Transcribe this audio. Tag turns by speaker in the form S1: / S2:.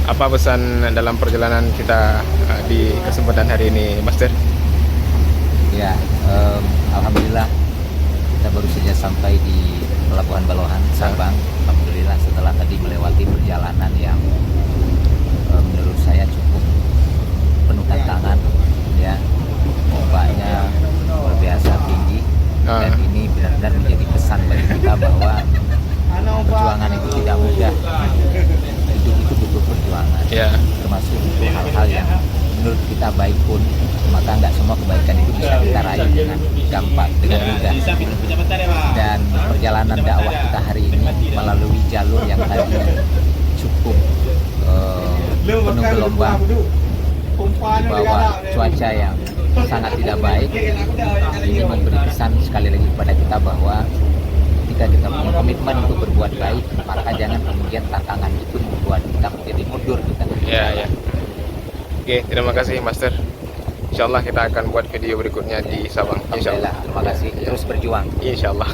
S1: Apa pesan dalam perjalanan kita di kesempatan hari ini, Master?
S2: Ya, alhamdulillah kita baru saja sampai di Pelabuhan Balohan, Sabang. Alhamdulillah setelah tadi melewati perjalanan yang menurut saya cukup penuh tantangan, ya, ombaknya luar biasa tinggi, dan ini benar-benar menjadi pesan bagi kita bahwa perjuangan itu tidak mudah. Hidup itu butuh perjuangan, termasuk untuk hal-hal yang menurut kita baik pun, maka nggak semua kebaikan itu bisa kita raih dengan gampang, dengan mudah. Dan perjalanan dakwah kita hari ini melalui jalur yang tadi cukup penuh gelombang, di bawah cuaca yang sangat tidak baik. Ini memberi pesan sekali lagi kepada kita bahwa ketika kita punya komitmen untuk berbuat baik, maka jangan kemudian tantangan itu membuat kita menjadi mundur kita.
S1: Ya. Oke, terima kasih Master. Insya Allah kita akan buat video berikutnya di Sabang. Insya Allah.
S2: Terima kasih. Terus berjuang.
S1: Insya Allah.